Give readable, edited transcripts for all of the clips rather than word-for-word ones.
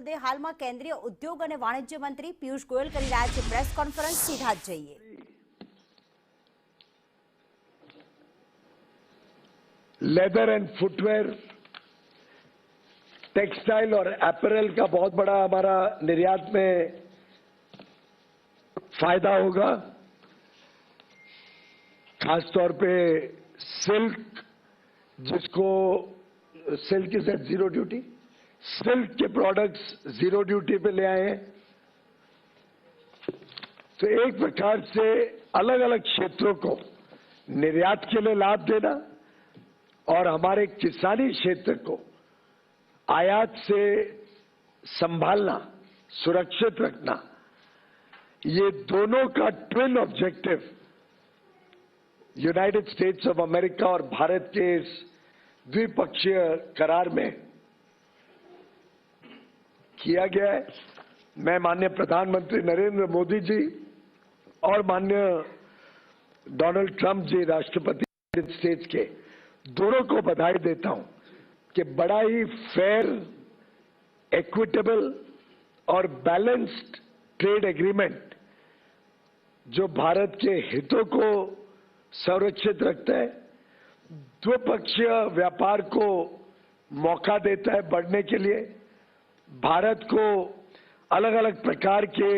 મુદ્દે હાલમાં કેન્દ્રીય ઉદ્યોગ અને વાણિજ્ય મંત્રી પિયુષ ગોયલ કરી રહ્યા છે પ્રેસ કોન્ફરન્સ. સીધા જ જઈએ. लेदर एंड फुटवेयर, टेक्सटाइल और अपैरल का बहुत बड़ा हमारा निर्यात में फायदा होगा. खासतौर पे सिल्क, जिसको silk is at zero duty, silk के प्रोडक्ट्स जीरो ड्यूटी पे ले आए हैं. तो एक प्रकार से अलग अलग क्षेत्रों को निर्यात के लिए लाभ देना और हमारे किसानी क्षेत्र को आयात से संभालना, सुरक्षित रखना, ये दोनों का twin objective United states of America और भारत के इस द्विपक्षीय करार में किया गया है. मैं माननीय प्रधानमंत्री नरेंद्र मोदी जी और माननीय डोनाल्ड ट्रंप जी, राष्ट्रपति यूनाइटेड स्टेट्स के, दोनों को बधाई देता हूं कि बड़ा ही फेयर, इक्विटेबल और बैलेंस्ड ट्रेड एग्रीमेंट जो भारत के हितों को संरक्षित रखता है, द्विपक्षीय व्यापार को मौका देता है बढ़ने के लिए, भारत को अलग अलग प्रकार के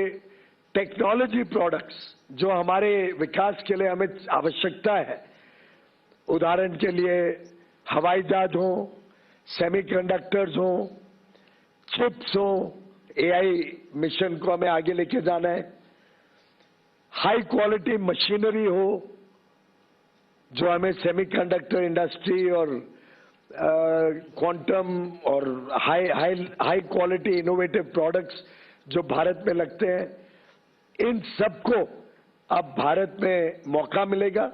टेक्नोलॉजी प्रोडक्ट्स जो हमारे विकास के लिए हमें आवश्यकता है, उदाहरण के लिए हवाई जहाज हो, सेमीकंडक्टर्स हो, चिप्स हो, एआई मिशन को हमें आगे लेके जाना है, हाई क्वालिटी मशीनरी हो जो हमें सेमीकंडक्टर इंडस्ट्री और क्वांटम और हाई क्वालिटी इनोवेटिव प्रोडक्ट्स जो भारत में लगते हैं, इन सबको अब भारत में मौका मिलेगा.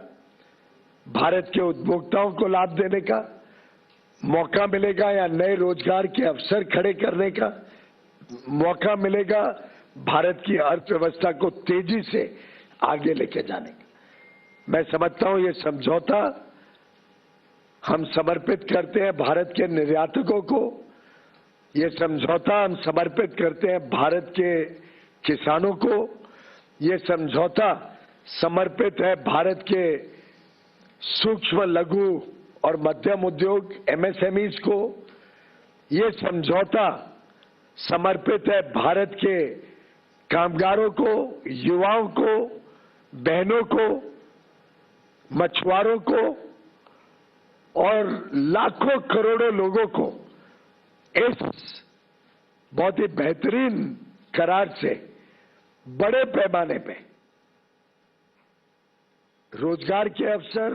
भारत के उपभोक्ताओं को लाभ देने का मौका मिलेगा या नए रोजगार के अवसर खड़े करने का मौका मिलेगा. भारत की अर्थव्यवस्था को तेजी से आगे लेके जाने का मैं समझता हूं ये समझौता हम समर्पित करते हैं भारत के निर्यातकों को, ये समझौता हम समर्पित करते हैं भारत के किसानों को, ये समझौता समर्पित है भारत के सूक्ष्म, लघु और मध्यम उद्योग एमएसएमईज को, ये समझौता समर्पित है भारत के कामगारों को, युवाओं को, बहनों को, मछुआरों को और लाखों करोड़ों लोगों को इस बहुत ही बेहतरीन करार से बड़े पैमाने पे रोजगार के अवसर,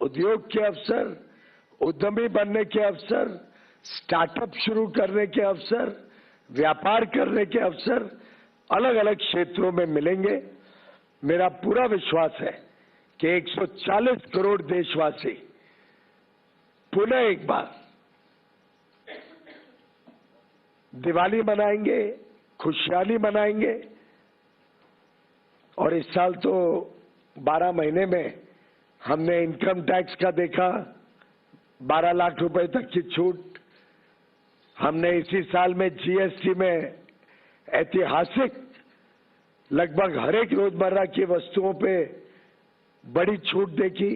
उद्योग के अवसर, उद्यमी बनने के अवसर, स्टार्टअप शुरू करने के अवसर, व्यापार करने के अवसर अलग अलग क्षेत्रों में मिलेंगे. मेरा पूरा विश्वास है कि 140 करोड़ देशवासी पुनः एक बार दिवाली मनाएंगे, खुशहाली मनाएंगे. और इस साल तो 12 महीने में हमने इनकम टैक्स का देखा 12 लाख रुपए तक की छूट. हमने इसी साल में जीएसटी में ऐतिहासिक लगभग हर एक रोजमर्रा की वस्तुओं पे बड़ी छूट देखी.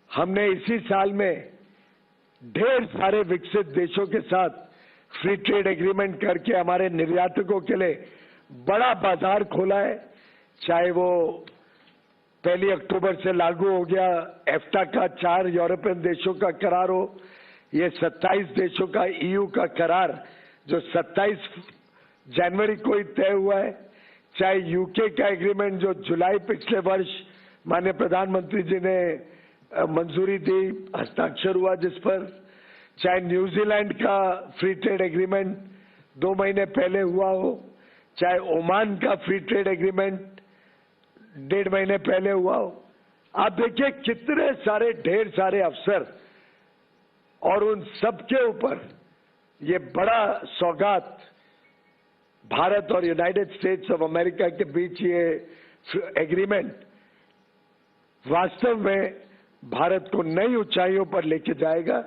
हमने इसी साल में ढेर सारे विकसित देशों के साथ फ्री ट्रेड एग्रीमेंट करके हमारे निर्यातकों के लिए बड़ा बाजार खोला है. चाहे वो 1 अक्टूबर से लागू हो गया एफ्टा का 4 यूरोपियन देशों का करार हो, ये 27 देशों का ईयू का करार जो 27 जनवरी को ही तय हुआ है, चाहे यूके का एग्रीमेंट जो जुलाई पिछले वर्ष माननीय प्रधानमंत्री जी ने मंजूरी दी, हस्ताक्षर हुआ जिस पर, चाहे न्यूजीलैंड का फ्री ट्रेड एग्रीमेंट 2 महीने पहले हुआ हो, चाहे ओमान का फ्री ट्रेड एग्रीमेंट 1.5 महीने पहले हुआ हो. आप देखिए कितने सारे ढेर सारे अवसर और उन सब के ऊपर ये बड़ा सौगात भारत और यूनाइटेड स्टेट्स ऑफ अमेरिका के बीच ये एग्रीमेंट वास्तव में भारत को नई ऊंचाइयों पर लेके जाएगा.